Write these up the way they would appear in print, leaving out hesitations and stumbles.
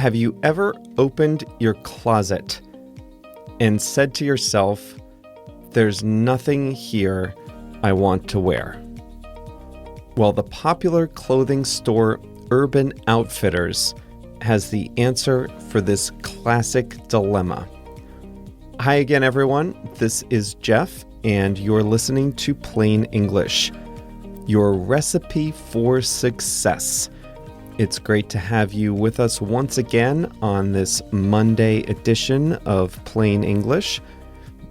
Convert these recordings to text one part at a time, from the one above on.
Have you ever opened your closet and said to yourself, there's nothing here I want to wear? Well, the popular clothing store Urban Outfitters has the answer for this classic dilemma. Hi again, everyone. This is Jeff, and you're listening to Plain English, your recipe for success. It's great to have you with us once again on this Monday edition of Plain English.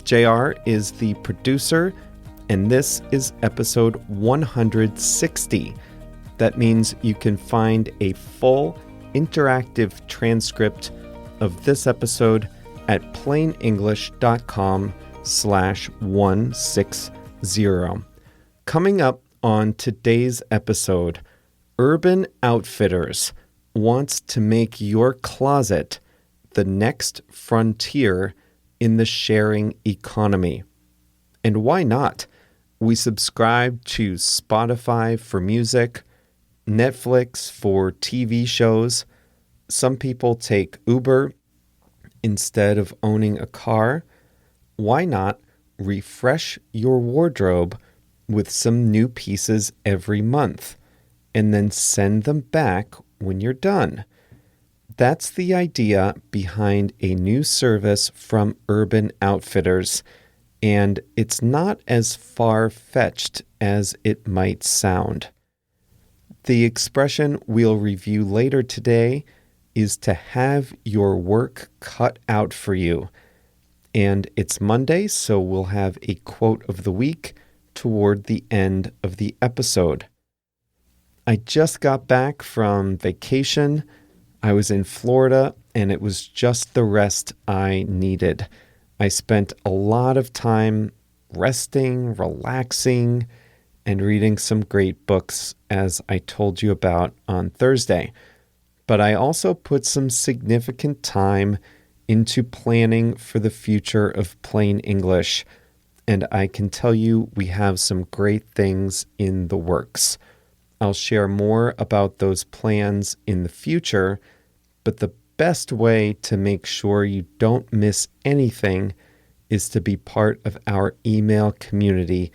JR is the producer, and this is episode 160. That means you can find a full interactive transcript of this episode at plainenglish.com/160. Coming up on today's episode, Urban Outfitters wants to make your closet the next frontier in the sharing economy. And why not? We subscribe to Spotify for music, Netflix for TV shows. Some people take Uber instead of owning a car. Why not refresh your wardrobe with some new pieces every month and then send them back when you're done? That's the idea behind a new service from Urban Outfitters, and it's not as far-fetched as it might sound. The expression we'll review later today is to have your work cut out for you. And it's Monday, so we'll have a quote of the week toward the end of the episode. I just got back from vacation. I was in Florida, and it was just the rest I needed. I spent a lot of time resting, relaxing, and reading some great books, as I told you about on Thursday. But I also put some significant time into planning for the future of Plain English, and I can tell you we have some great things in the works. I'll share more about those plans in the future, but the best way to make sure you don't miss anything is to be part of our email community,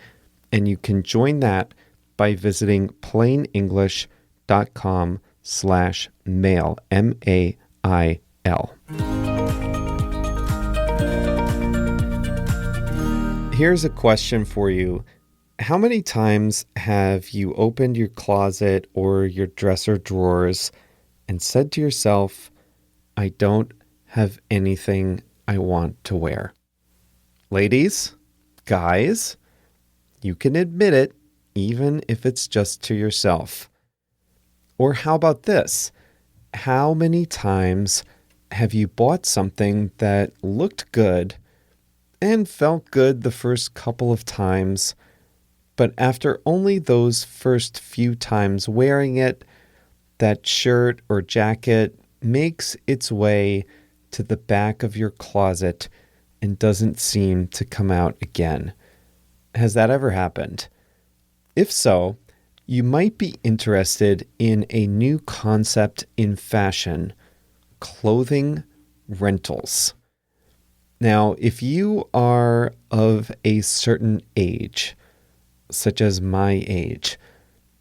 and you can join that by visiting plainenglish.com/mail, M-A-I-L. Here's a question for you. How many times have you opened your closet or your dresser drawers and said to yourself, I don't have anything I want to wear? Ladies, guys, you can admit it, even if it's just to yourself. Or how about this? How many times have you bought something that looked good and felt good the first couple of times, but after only those first few times wearing it, that shirt or jacket makes its way to the back of your closet and doesn't seem to come out again? Has that ever happened? If so, you might be interested in a new concept in fashion: clothing rentals. Now, if you are of a certain age, such as my age,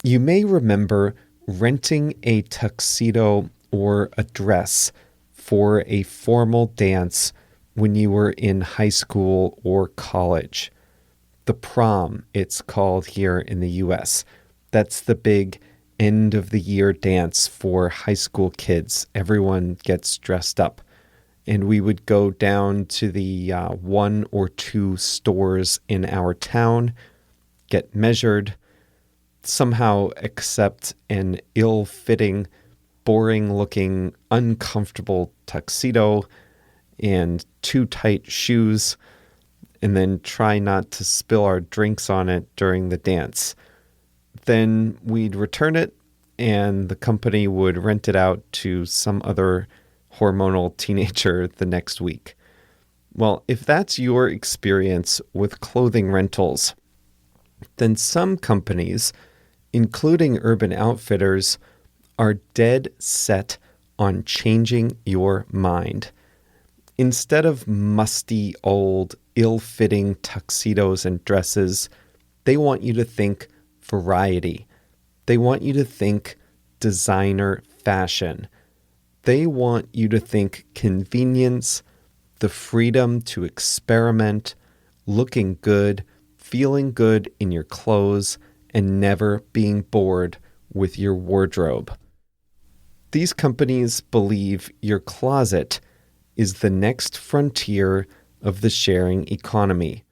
you may remember renting a tuxedo or a dress for a formal dance when you were in high school or college. The prom, it's called here in the US. That's the big end of the year dance for high school kids. Everyone gets dressed up. And we would go down to the one or two stores in our town, get measured, somehow accept an ill-fitting, boring-looking, uncomfortable tuxedo and too tight shoes, and then try not to spill our drinks on it during the dance. Then we'd return it, and the company would rent it out to some other hormonal teenager the next week. Well, if that's your experience with clothing rentals, then some companies, including Urban Outfitters, are dead set on changing your mind. Instead of musty, old, ill-fitting tuxedos and dresses, they want you to think variety. They want you to think designer fashion. They want you to think convenience, the freedom to experiment, looking good, feeling good in your clothes, and never being bored with your wardrobe. These companies believe your closet is the next frontier of the sharing economy.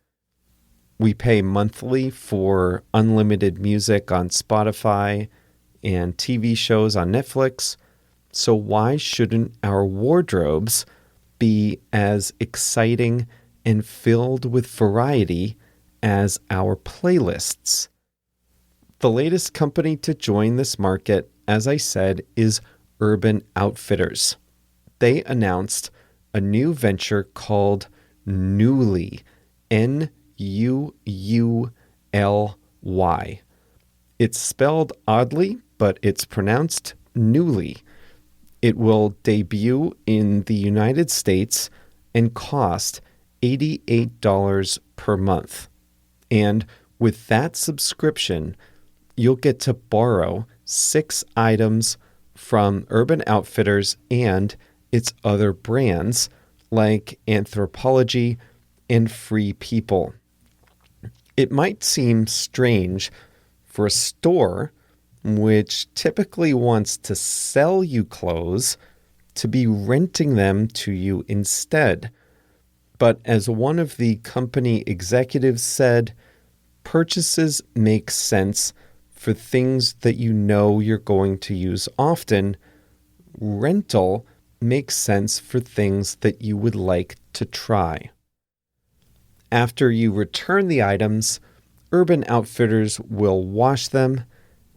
We pay monthly for unlimited music on Spotify and TV shows on Netflix, so why shouldn't our wardrobes be as exciting and filled with variety as our playlists? The latest company to join this market, as I said, is Urban Outfitters. They announced a new venture called Nuuly, Nuuly. It's spelled oddly, but it's pronounced Nuuly. It will debut in the United States and cost $88 per month. And with that subscription, you'll get to borrow 6 items from Urban Outfitters and its other brands like Anthropology and Free People. It might seem strange for a store, which typically wants to sell you clothes, to be renting them to you instead. But as one of the company executives said, purchases make sense for things that you know you're going to use often. Rental makes sense for things that you would like to try. After you return the items, Urban Outfitters will wash them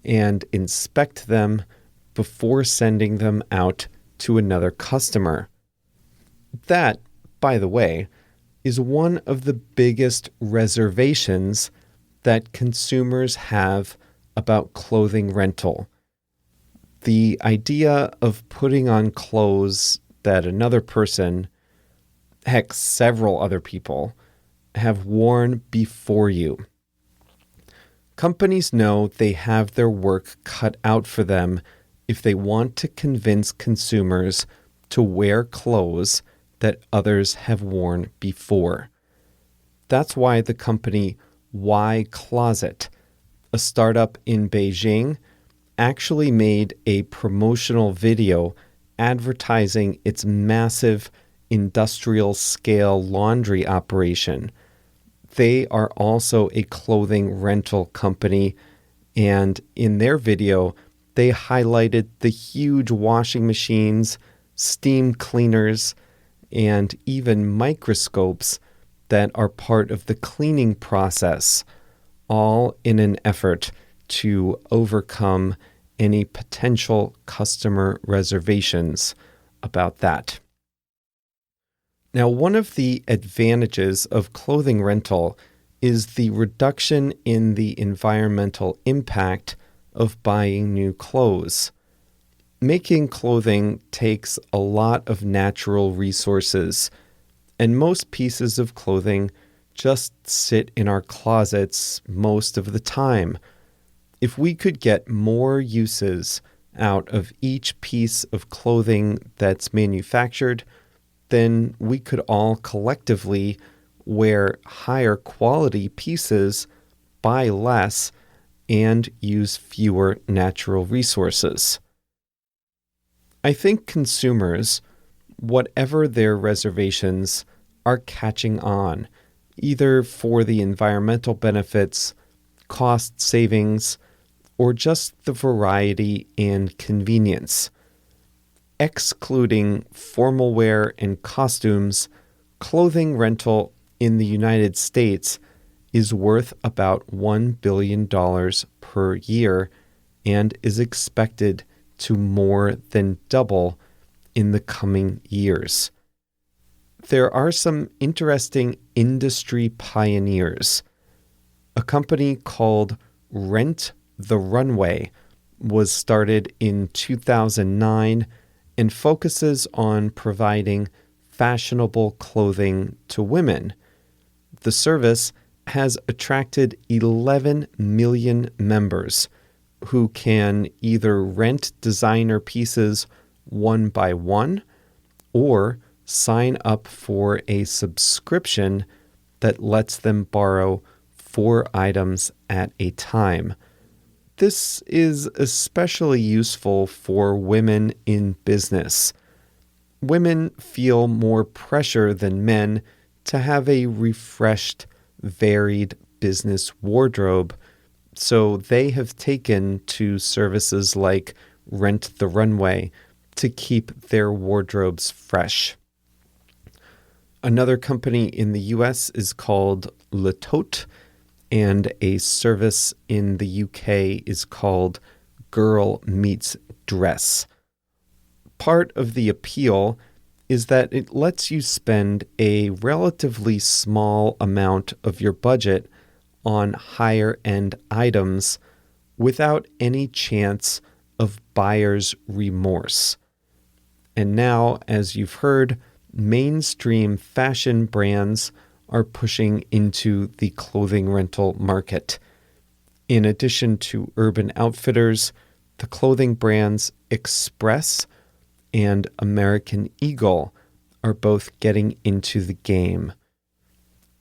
and inspect them before sending them out to another customer. That, by the way, is one of the biggest reservations that consumers have about clothing rental. The idea of putting on clothes that another person, heck, several other people, have worn before you. Companies know they have their work cut out for them if they want to convince consumers to wear clothes that others have worn before. That's why the company Y Closet, a startup in Beijing, actually made a promotional video advertising its massive industrial-scale laundry operation. They are also a clothing rental company, and in their video, they highlighted the huge washing machines, steam cleaners, and even microscopes that are part of the cleaning process, all in an effort to overcome any potential customer reservations about that. Now, one of the advantages of clothing rental is the reduction in the environmental impact of buying new clothes. Making clothing takes a lot of natural resources, and most pieces of clothing just sit in our closets most of the time. If we could get more uses out of each piece of clothing that's manufactured, then we could all collectively wear higher quality pieces, buy less, and use fewer natural resources. I think consumers, whatever their reservations, are catching on, either for the environmental benefits, cost savings, or just the variety and convenience. Excluding formal wear and costumes, clothing rental in the United States is worth about $1 billion per year and is expected to more than double in the coming years. There are some interesting industry pioneers. A company called Rent the Runway was started in 2009 and focuses on providing fashionable clothing to women. The service has attracted 11 million members who can either rent designer pieces one by one or sign up for a subscription that lets them borrow 4 items at a time. This is especially useful for women in business. Women feel more pressure than men to have a refreshed, varied business wardrobe, so they have taken to services like Rent the Runway to keep their wardrobes fresh. Another company in the US is called Le Tot, and a service in the UK is called Girl Meets Dress. Part of the appeal is that it lets you spend a relatively small amount of your budget on higher-end items without any chance of buyer's remorse. And now, as you've heard, mainstream fashion brands are pushing into the clothing rental market. In addition to Urban Outfitters, the clothing brands Express and American Eagle are both getting into the game.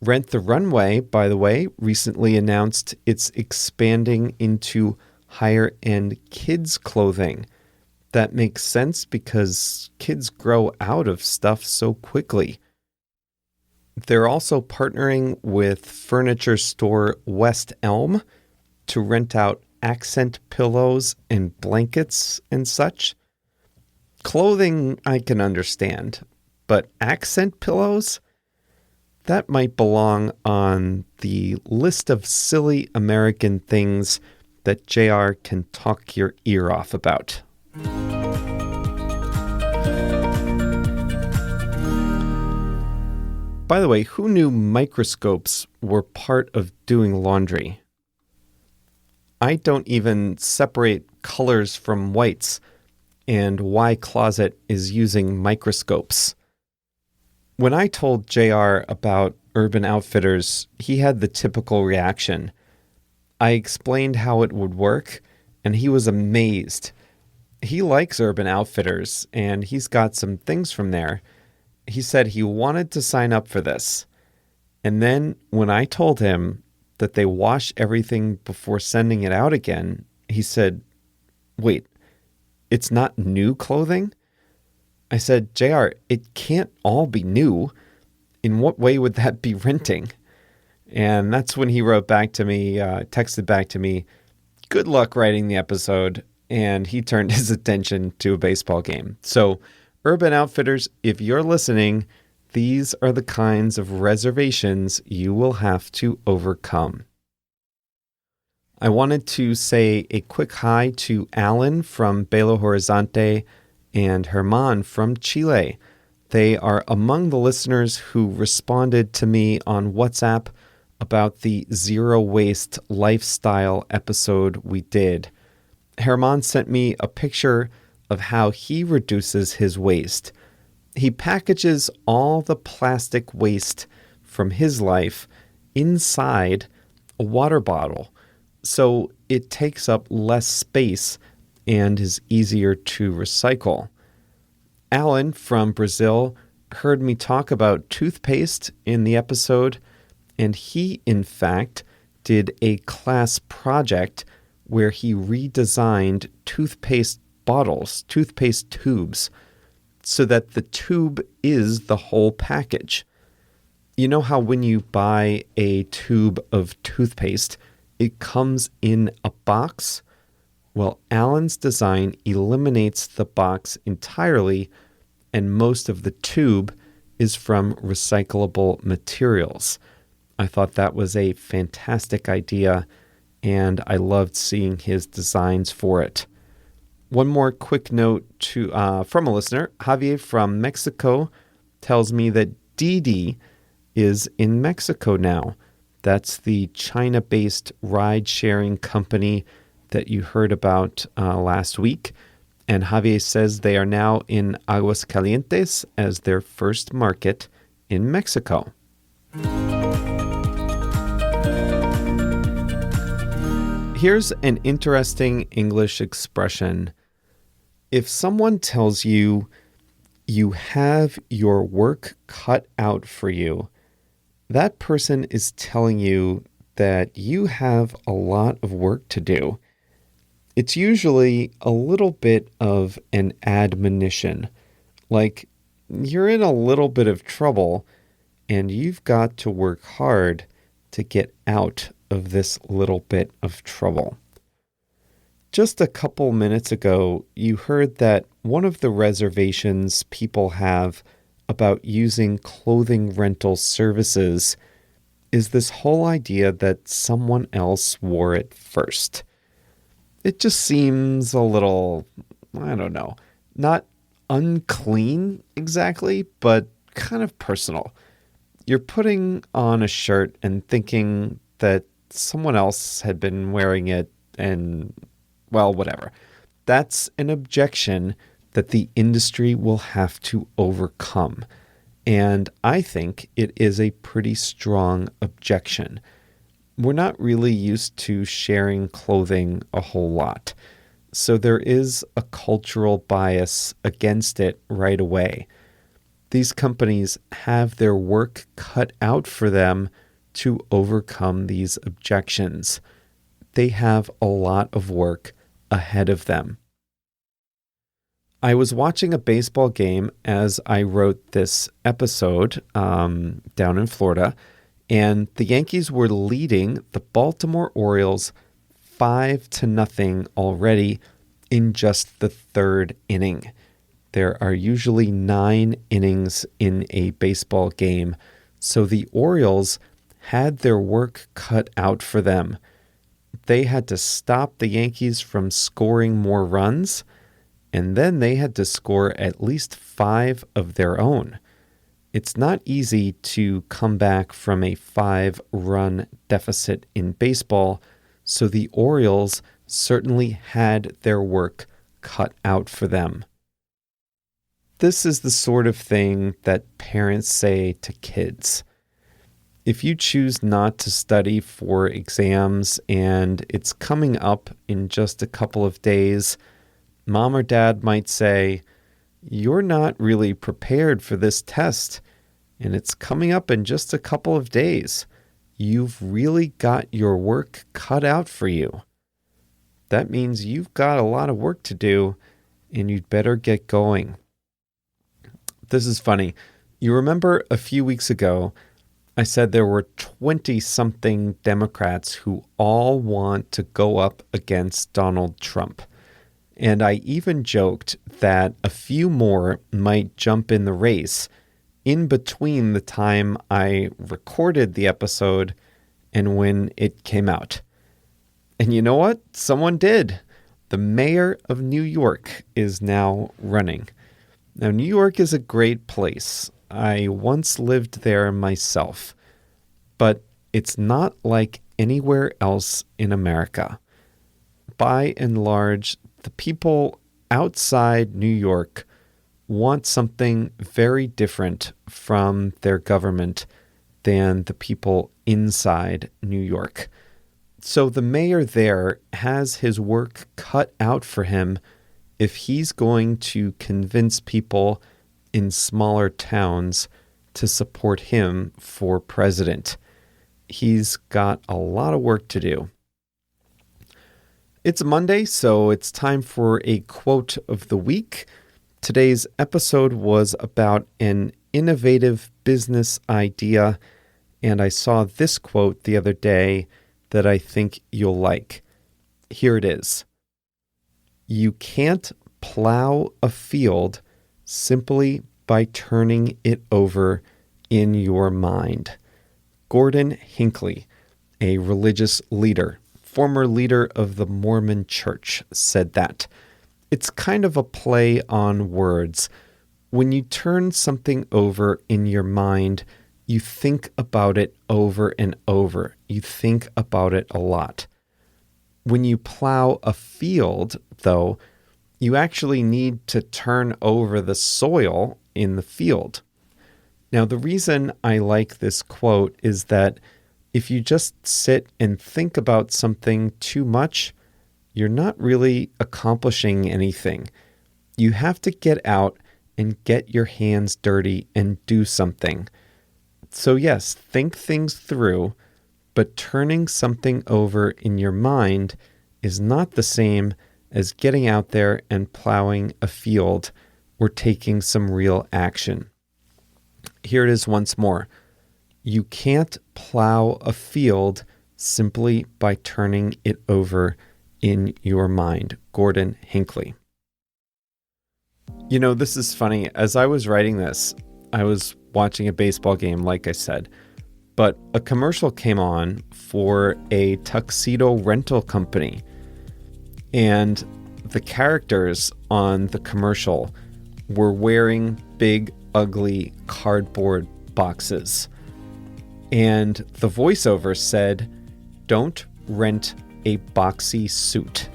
Rent the Runway, by the way, recently announced it's expanding into higher-end kids' clothing. That makes sense because kids grow out of stuff so quickly. They're also partnering with furniture store West Elm to rent out accent pillows and blankets and such. Clothing I can understand, but accent pillows? That might belong on the list of silly American things that JR can talk your ear off about. By the way, who knew microscopes were part of doing laundry? I don't even separate colors from whites, and Y Closet is using microscopes. When I told JR about Urban Outfitters, he had the typical reaction. I explained how it would work, and he was amazed. He likes Urban Outfitters, and he's got some things from there. He said he wanted to sign up for this. And then when I told him that they wash everything before sending it out again, he said, "Wait, it's not new clothing?" I said, "JR, it can't all be new. In what way would that be renting?" And that's when he wrote back to me, texted back to me, "Good luck writing the episode." And he turned his attention to a baseball game. So, Urban Outfitters, if you're listening, these are the kinds of reservations you will have to overcome. I wanted to say a quick hi to Alan from Belo Horizonte and Herman from Chile. They are among the listeners who responded to me on WhatsApp about the zero waste lifestyle episode we did. Herman sent me a picture of how he reduces his waste. He packages all the plastic waste from his life inside a water bottle, so it takes up less space and is easier to recycle. Alan from Brazil heard me talk about toothpaste in the episode, and he, in fact, did a class project where he redesigned toothpaste bottles, toothpaste tubes, so that the tube is the whole package. You know how when you buy a tube of toothpaste, it comes in a box? Well, Alan's design eliminates the box entirely, and most of the tube is from recyclable materials. I thought that was a fantastic idea, and I loved seeing his designs for it. One more quick note from a listener. Javier from Mexico tells me that Didi is in Mexico now. That's the China-based ride-sharing company that you heard about last week. And Javier says they are now in Aguascalientes as their first market in Mexico. Here's an interesting English expression. If someone tells you, you have your work cut out for you, that person is telling you that you have a lot of work to do. It's usually a little bit of an admonition, like you're in a little bit of trouble and you've got to work hard to get out of this little bit of trouble. Just a couple minutes ago, you heard that one of the reservations people have about using clothing rental services is this whole idea that someone else wore it first. It just seems a little, I don't know, not unclean exactly, but kind of personal. You're putting on a shirt and thinking that someone else had been wearing it and, well, whatever. That's an objection that the industry will have to overcome. And I think it is a pretty strong objection. We're not really used to sharing clothing a whole lot. So there is a cultural bias against it right away. These companies have their work cut out for them to overcome these objections. They have a lot of work ahead of them. I was watching a baseball game as I wrote this episode down in Florida, and the Yankees were leading the Baltimore Orioles 5-0 already in just the third inning. There are usually 9 innings in a baseball game, so the Orioles had their work cut out for them. They had to stop the Yankees from scoring more runs, and then they had to score at least 5 of their own. It's not easy to come back from a 5-run deficit in baseball, so the Orioles certainly had their work cut out for them. This is the sort of thing that parents say to kids. If you choose not to study for exams and it's coming up in just a couple of days, mom or dad might say, "You're not really prepared for this test, and it's coming up in just a couple of days. You've really got your work cut out for you. That means you've got a lot of work to do, and you'd better get going." This is funny. You remember a few weeks ago, I said there were 20-something Democrats who all want to go up against Donald Trump. And I even joked that a few more might jump in the race in between the time I recorded the episode and when it came out. And you know what? Someone did. The mayor of New York is now running. Now, New York is a great place. I once lived there myself, but it's not like anywhere else in America. By and large, the people outside New York want something very different from their government than the people inside New York. So the mayor there has his work cut out for him if he's going to convince people in smaller towns to support him for president. He's got a lot of work to do. It's Monday, so it's time for a quote of the week. Today's episode was about an innovative business idea, and I saw this quote the other day that I think you'll like. Here it is. You can't plow a field simply by turning it over in your mind. Gordon Hinckley, a religious leader, former leader of the Mormon Church, said that. It's kind of a play on words. When you turn something over in your mind, you think about it over and over. You think about it a lot. When you plow a field, though, You actually need to turn over the soil in the field. Now, the reason I like this quote is that if you just sit and think about something too much, you're not really accomplishing anything. You have to get out and get your hands dirty and do something. So yes, think things through, but turning something over in your mind is not the same as getting out there and plowing a field or taking some real action. Here it is once more. You can't plow a field simply by turning it over in your mind. Gordon Hinckley. You know, this is funny. As I was writing this, I was watching a baseball game, like I said, but a commercial came on for a tuxedo rental company. And the characters on the commercial were wearing big, ugly cardboard boxes. And the voiceover said, "Don't rent a boxy suit."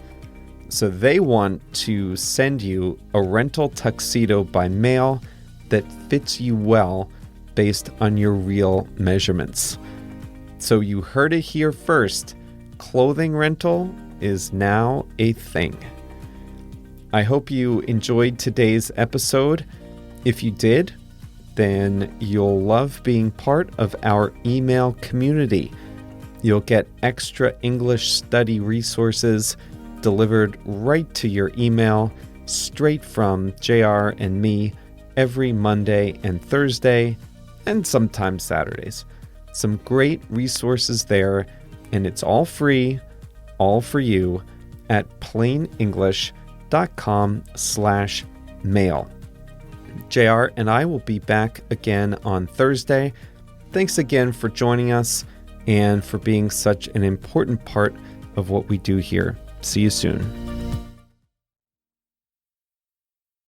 So they want to send you a rental tuxedo by mail that fits you well based on your real measurements. So you heard it here first. Clothing rental is now a thing. I hope you enjoyed today's episode. If you did, then you'll love being part of our email community. You'll get extra English study resources delivered right to your email, straight from JR and me, every Monday and Thursday, and sometimes Saturdays. Some great resources there, and it's all free, all for you, at plainenglish.com/mail. JR and I will be back again on Thursday. Thanks again for joining us and for being such an important part of what we do here. See you soon.